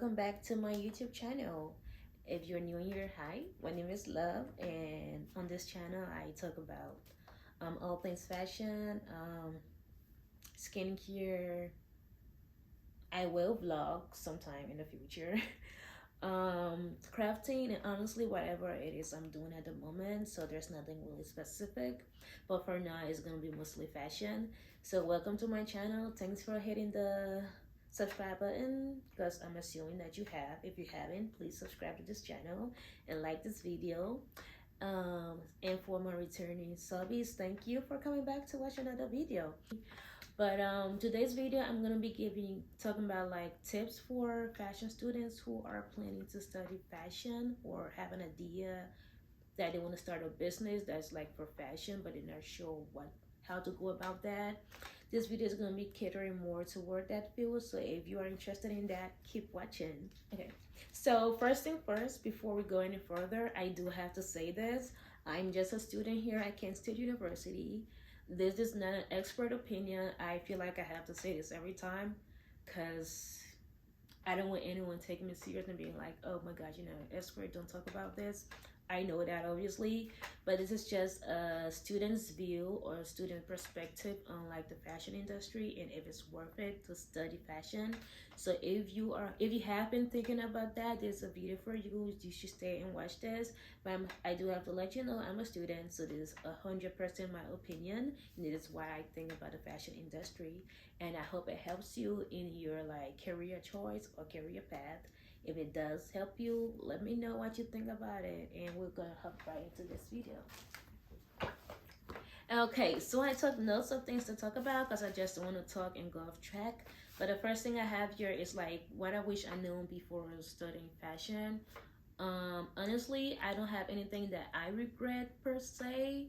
welcome back to my YouTube channel. If you're new here, hi, my name is Love, and on this channel I talk about all things fashion, skincare. I will vlog sometime in the future. Crafting, and honestly whatever it is I'm doing at the moment, so there's nothing really specific, but for now it's gonna be mostly fashion. So welcome to my channel. Thanks for hitting the subscribe button, because I'm assuming that you have. If you haven't, please subscribe to this channel and like this video. And for my returning subbies, thank you for coming back to watch another video. But today's video I'm gonna be talking about like tips for fashion students who are planning to study fashion or have an idea that they want to start a business that's like for fashion, but they're not sure how to go about that. This video is going to be catering more toward that field, so if you are interested in that, keep watching. Okay, so first thing first, before we go any further, I do have to say this. I'm just a student here at Kent State University. This is not an expert opinion. I feel like I have to say this every time because I don't want anyone taking me serious and being like, oh my god, expert, don't talk about this. I know that obviously, but this is just a student's view or a student perspective on like the fashion industry and if it's worth it to study fashion. So if you have been thinking about that, there's a video for you. You should stay and watch this. But I do have to let you know I'm a student, so this is 100% my opinion, and this is what I think about the fashion industry. And I hope it helps you in your like career choice or career path. If it does help you, let me know what you think about it, and we're gonna hop right into this video. Okay, so I took notes of things to talk about because I just want to talk and go off track. But the first thing I have here is like what I wish I knew before studying fashion. Honestly, I don't have anything that I regret per se,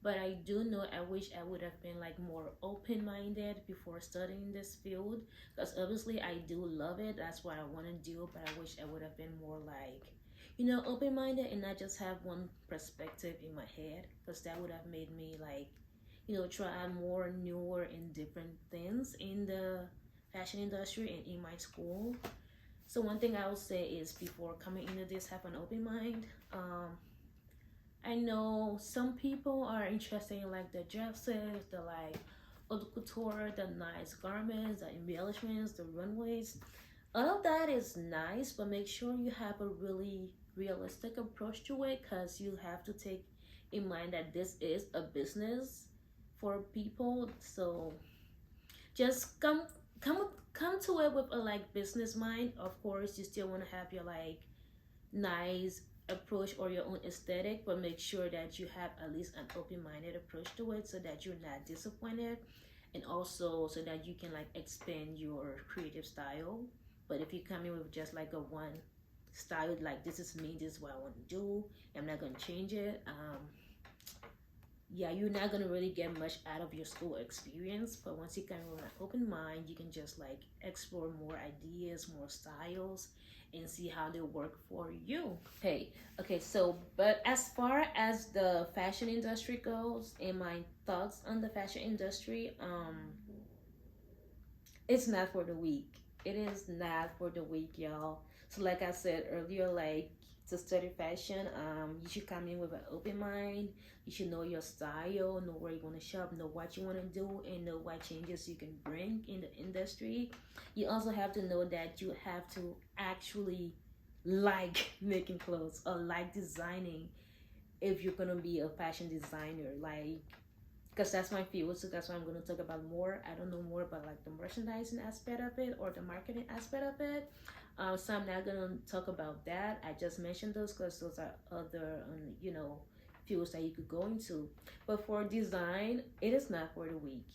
but I do know I wish I would have been like more open-minded before studying this field, because obviously I do love it. That's what I want to do, but I wish I would have been more like, open-minded and not just have one perspective in my head, because that would have made me like, try more newer and different things in the fashion industry and in my school. So one thing I would say is before coming into this, have an open mind. I know some people are interested in like the dresses, the like haute couture, the nice garments, the embellishments, the runways. All of that is nice, but make sure you have a really realistic approach to it, because you have to take in mind that this is a business for people. So just come to it with a like business mind. Of course, you still want to have your like nice approach or your own aesthetic, but make sure that you have at least an open-minded approach to it so that you're not disappointed, and also so that you can like expand your creative style. But if you come in with just like a one style, like this is me, this is what I want to do, I'm not going to change it, yeah, you're not gonna really get much out of your school experience. But once you kind of have an open mind, you can just like explore more ideas, more styles, and see how they work for you. Okay, so but as far as the fashion industry goes and my thoughts on the fashion industry, it's not for the weak. It is not for the weak, y'all. So like I said earlier, like to study fashion, you should come in with an open mind. You should know your style, know where you want to shop, know what you want to do, and know what changes you can bring in the industry. You also have to know that you have to actually like making clothes or like designing if you're gonna be a fashion designer, like, because that's my field, so that's what I'm going to talk about more. I don't know more about like the merchandising aspect of it or the marketing aspect of it, so I'm not going to talk about that. I just mentioned those because those are other fields that you could go into. But for design, it is not for the weak.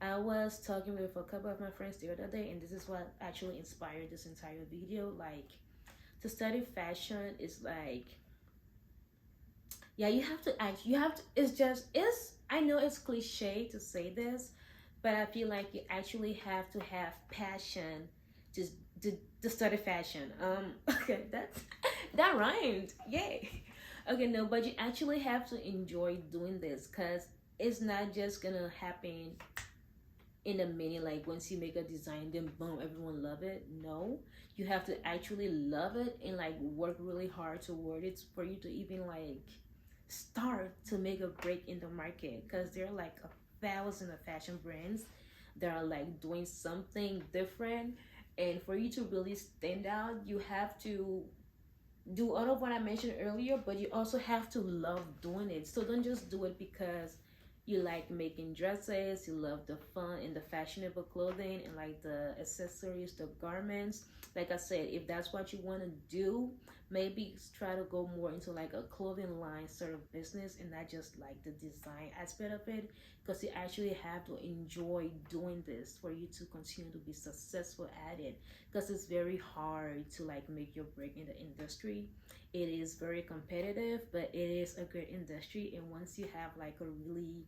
I was talking with a couple of my friends the other day, and this is what actually inspired this entire video. Like, to study fashion is like, yeah, it's I know it's cliche to say this, but I feel like you actually have to have passion to to study fashion. Okay, that rhymed. Yay. Okay, no, but you actually have to enjoy doing this, because it's not just gonna happen in a minute, like once you make a design then boom everyone love it. No, you have to actually love it and like work really hard toward it for you to even like start to make a break in the market, because there are like a thousand of fashion brands that are like doing something different. And for you to really stand out, you have to do all of what I mentioned earlier, but you also have to love doing it. So don't just do it because you like making dresses, you love the fun and the fashionable clothing and like the accessories, the garments. Like I said, if that's what you want to do, maybe try to go more into like a clothing line sort of business and not just like the design aspect of it, because you actually have to enjoy doing this for you to continue to be successful at it, because it's very hard to like make your break in the industry. It is very competitive, but it is a great industry. And once you have like a really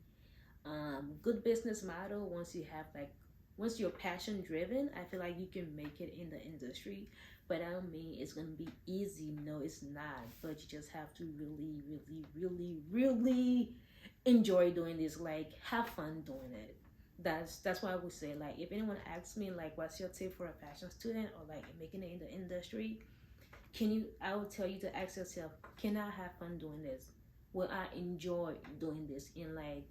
good business model, once you have like once you're passion driven, I feel like you can make it in the industry. But I don't mean it's gonna be easy. No, it's not. But you just have to really, really, really, really enjoy doing this. Like have fun doing it. That's why I would say, like, if anyone asks me like what's your tip for a fashion student or like making it in the industry, can you I would tell you to ask yourself, can I have fun doing this? Will I enjoy doing this in like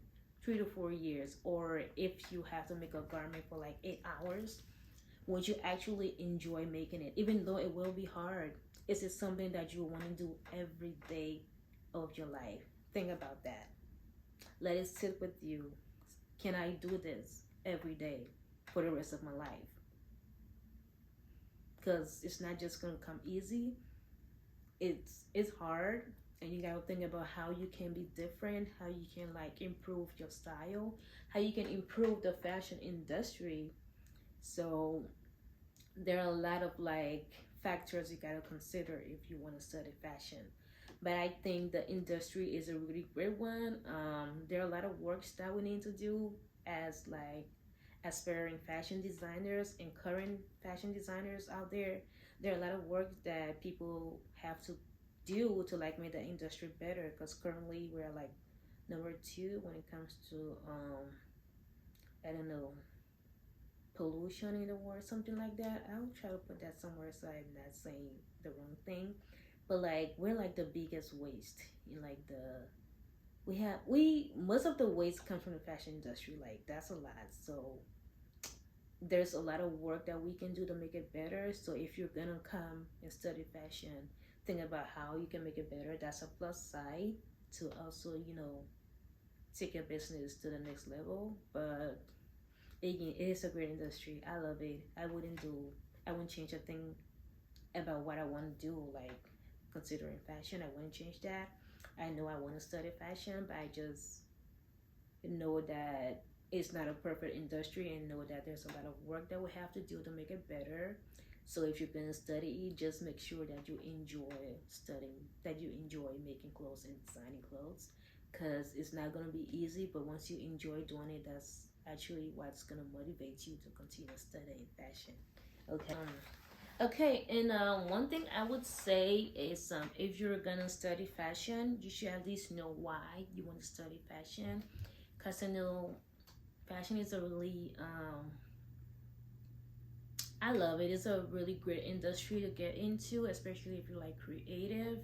3 to 4 years? Or if you have to make a garment for like 8 hours, would you actually enjoy making it? Even though it will be hard, is it something that you want to do every day of your life? Think about that. Let it sit with you. Can I do this every day for the rest of my life? Because it's not just gonna come easy. It's hard, and you gotta think about how you can be different, how you can like improve your style, how you can improve the fashion industry. So there are a lot of like factors you gotta consider if you want to study fashion. But I think the industry is a really great one. There are a lot of works that we need to do as like aspiring fashion designers and current fashion designers out there. There are a lot of work that people have to do to like make the industry better, because currently we're like number two when it comes to I don't know, pollution in the world, something like that. I'll try to put that somewhere so I'm not saying the wrong thing. But like we're like the biggest waste in like the we most of the waste comes from the fashion industry. Like that's a lot. So there's a lot of work that we can do to make it better. So if you're gonna come and study fashion, think about how you can make it better. That's a plus side to also, take your business to the next level. But again, it is a great industry. I love it. I wouldn't change a thing about what I want to do. Like considering fashion, I wouldn't change that. I know I want to study fashion, but I just know that it's not a perfect industry and know that there's a lot of work that we have to do to make it better. So if you're gonna study it, just make sure that you enjoy studying, that you enjoy making clothes and designing clothes, because it's not gonna be easy. But once you enjoy doing it, that's actually what's gonna motivate you to continue studying fashion. Okay. Okay, and one thing I would say is if you're gonna study fashion, you should at least know why you want to study fashion. Because I know fashion is a really, I love it. It's a really great industry to get into, especially if you're like creative.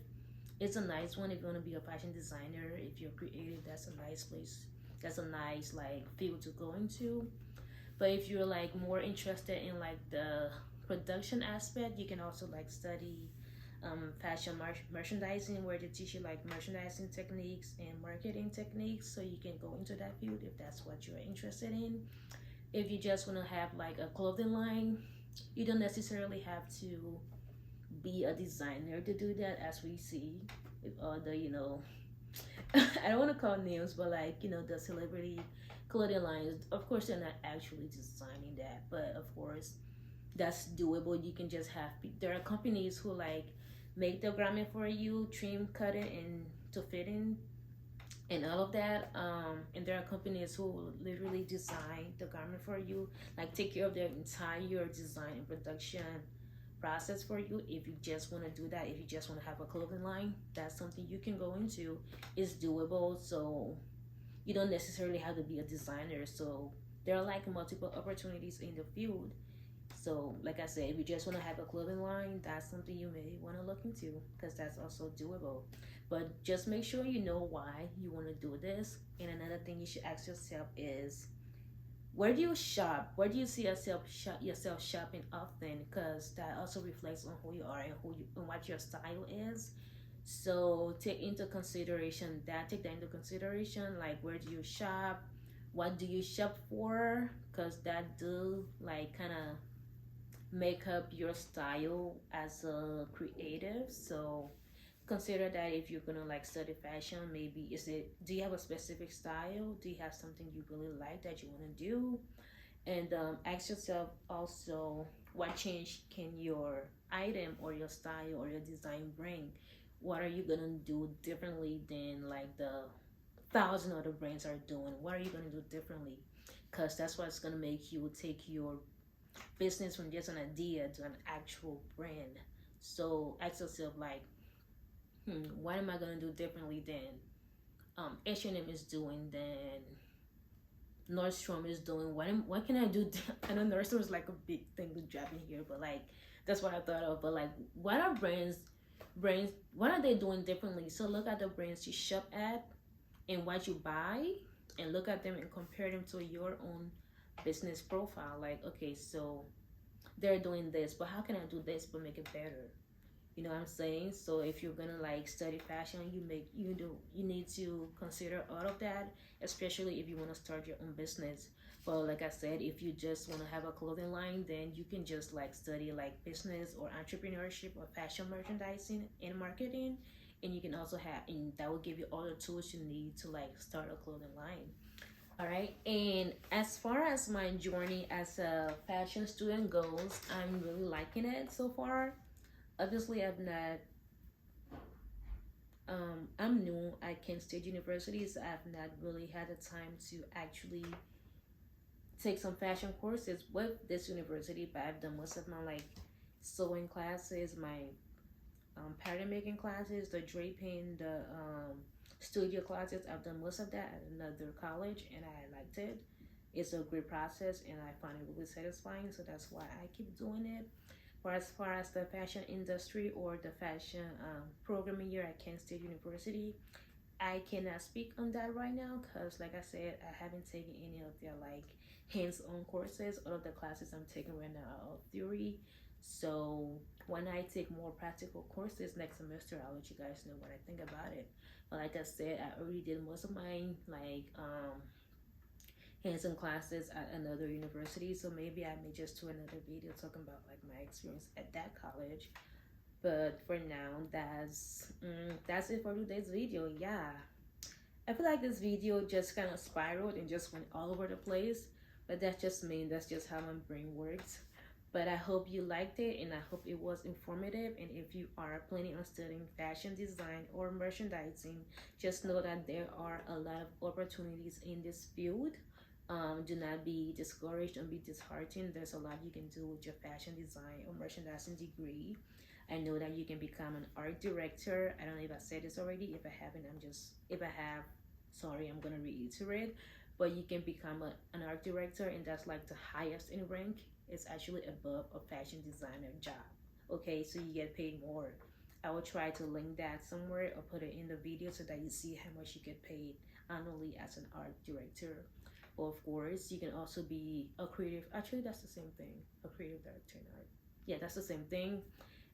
It's a nice one if you want to be a fashion designer. If you're creative, that's a nice place. That's a nice like field to go into. But if you're like more interested in like the production aspect, you can also like study fashion merchandising, where they teach you like merchandising techniques and marketing techniques, so you can go into that field if that's what you're interested in. If you just want to have like a clothing line, you don't necessarily have to be a designer to do that, as we see with all the I don't want to call names, but like the celebrity clothing lines. Of course, they're not actually designing that, but of course, that's doable. You can just have. There are companies who like make the garment for you, trim, cut it, and to fit in, and all of that. And there are companies who will literally design the garment for you, like take care of the entire design and production process for you. If you just want to do that, if you just want to have a clothing line, that's something you can go into. It's doable. So you don't necessarily have to be a designer. So there are like multiple opportunities in the field. So, like I said, if you just want to have a clothing line, that's something you may want to look into because that's also doable. But just make sure you know why you want to do this. And another thing you should ask yourself is, where do you shop? Where do you see yourself shopping often? Because that also reflects on who you are and what your style is. So take that into consideration. Like, where do you shop? What do you shop for? Because that do like kind of make up your style as a creative. So consider that if you're gonna like study fashion, maybe do you have a specific style? Do you have something you really like that you want to do? And ask yourself also, what change can your item or your style or your design bring? What are you gonna do differently than like the thousand other brands are doing? What are you gonna do differently? Because that's what's gonna make you take your business from just an idea to an actual brand. So ask yourself like, what am I gonna do differently than H&M is doing, than Nordstrom is doing? What can I do? I know Nordstrom is like a big thing to drop in here, but like that's what I thought of. But like, what are brands? What are they doing differently? So look at the brands you shop at and what you buy, and look at them and compare them to your own business profile. Like, okay, so they're doing this, but how can I do this but make it better? You know what I'm saying? So if you're gonna like study fashion, you need to consider all of that, especially if you want to start your own business. But like I said, if you just want to have a clothing line, then you can just like study like business or entrepreneurship or fashion merchandising and marketing, and you can also have, and that will give you all the tools you need to like start a clothing line. All right. And as far as my journey as a fashion student goes, I'm really liking it so far. Obviously, I'm new at Kent State University, so I've not really had the time to actually take some fashion courses with this university, but I've done most of my like sewing classes, my pattern making classes, the draping, the studio classes. I've done most of that at another college, and I liked it. It's a great process, and I find it really satisfying. So that's why I keep doing it. For as far as the fashion industry or the fashion programming year at Kent State University, I cannot speak on that right now because, like I said, I haven't taken any of their like hands-on courses. All of the classes I'm taking right now are all theory. So when I take more practical courses next semester, I'll let you guys know what I think about it. But like I said, I already did most of mine like hands-on classes at another university. So maybe I may just do another video talking about like my experience at that college. But for now, that's it for today's video. Yeah, I feel like this video just kind of spiraled and just went all over the place, but that's just me. That's just how my brain works. But I hope you liked it, and I hope it was informative. And if you are planning on studying fashion design or merchandising, just know that there are a lot of opportunities in this field. Do not be discouraged and be disheartened. There's a lot you can do with your fashion design or merchandising degree. I know that you can become an art director. I don't know if I said this already. If I haven't, if I have, sorry, I'm gonna reiterate. But you can become an art director, and that's like the highest in rank. It's actually above a fashion designer job. Okay, so you get paid more. I will try to link that somewhere or put it in the video so that you see how much you get paid annually as an art director. Or of course, you can also be a creative. Actually, that's the same thing. A creative director in art. Yeah, that's the same thing.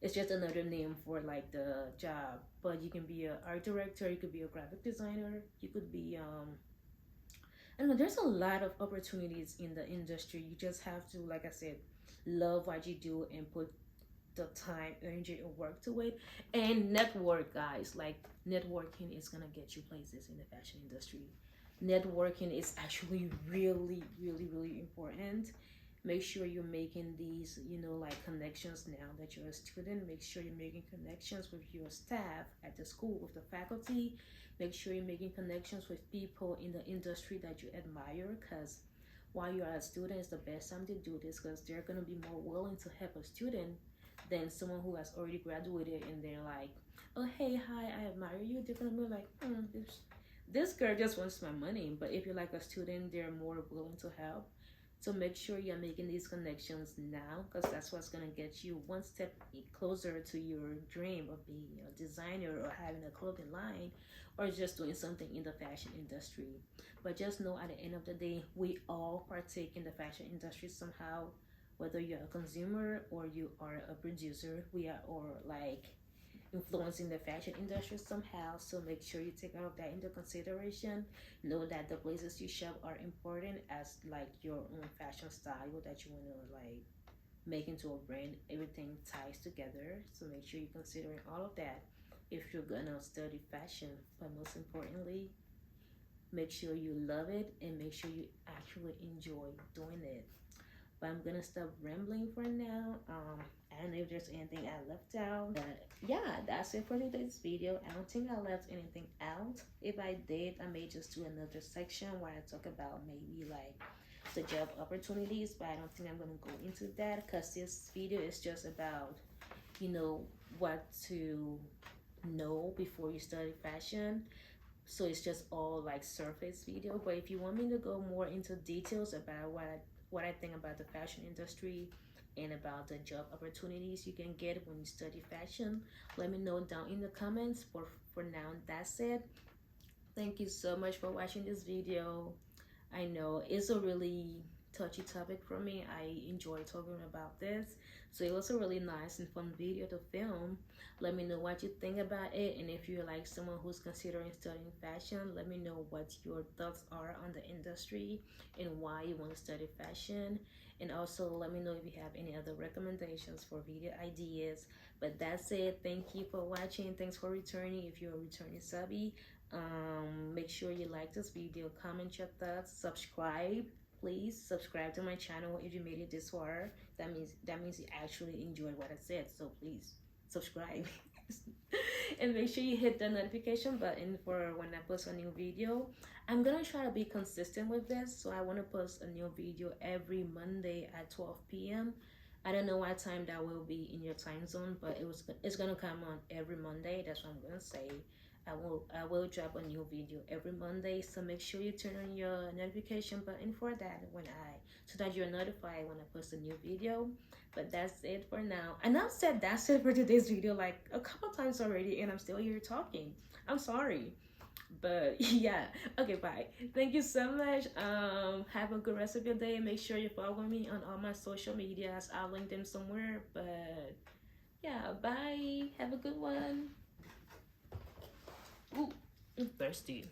It's just another name for like the job. But you can be an art director. You could be a graphic designer. You could be I don't know. There's a lot of opportunities in the industry. You just have to, like I said, love what you do and put the time, energy, and work to it. And network, guys. Like networking is gonna get you places in the fashion industry. Networking is actually really, really, really important. Make sure you're making these, like connections now that you're a student. Make sure you're making connections with your staff at the school, with the faculty. Make sure you're making connections with people in the industry that you admire, because while you're a student, it's the best time to do this because they're going to be more willing to help a student than someone who has already graduated and they're like, oh, hey, hi, I admire you. They're going to be like, this girl just wants my money. But if you're like a student, they're more willing to help. So make sure you're making these connections now, because that's what's gonna get you one step closer to your dream of being a designer or having a clothing line or just doing something in the fashion industry. But just know at the end of the day, we all partake in the fashion industry somehow, whether you're a consumer or you are a producer, we are all like influencing the fashion industry somehow. So make sure you take all of that into consideration. Know that the places you shop are important as like your own fashion style that you want to like make into a brand. Everything ties together, so make sure you're considering all of that if you're gonna study fashion. But most importantly, make sure you love it and make sure you actually enjoy doing it. But I'm gonna stop rambling for now. I don't know if there's anything I left out, but yeah, that's it for today's video. I don't think I left anything out. If I did, I may just do another section where I talk about maybe like the job opportunities, but I don't think I'm gonna go into that because this video is just about, you know, what to know before you study fashion. So it's just all like surface video. But if you want me to go more into details about what I think about the fashion industry and about the job opportunities you can get when you study fashion, let me know down in the comments. For now, that's it. Thank you so much for watching this video. I know it's a really touchy topic for me. I enjoy talking about this, so it was a really nice and fun video to film. Let me know what you think about it, and if you're like someone who's considering studying fashion, let me know what your thoughts are on the industry and why you want to study fashion. And also let me know if you have any other recommendations for video ideas. But that's it. Thank you for watching. Thanks for returning if you're a returning subby. Make sure you like this video, comment your thoughts, subscribe. Please subscribe to my channel if you made it this far. That means you actually enjoyed what I said, so please subscribe. And make sure you hit the notification button for when I post a new video. I'm gonna try to be consistent with this, so I want to post a new video every Monday at 12 p.m. I don't know what time that will be in your time zone, but it's gonna come on every Monday. That's what I'm gonna say. I will drop a new video every Monday, so make sure you turn on your notification button for that so that you're notified when I post a new video. But that's it for now. And I've said that's it for today's video like a couple times already, and I'm still here talking. I'm sorry. But yeah, okay, bye. Thank you so much. Have a good rest of your day. Make sure you follow me on all my social medias. I'll link them somewhere. But yeah, bye. Have a good one. Ooh, I'm thirsty.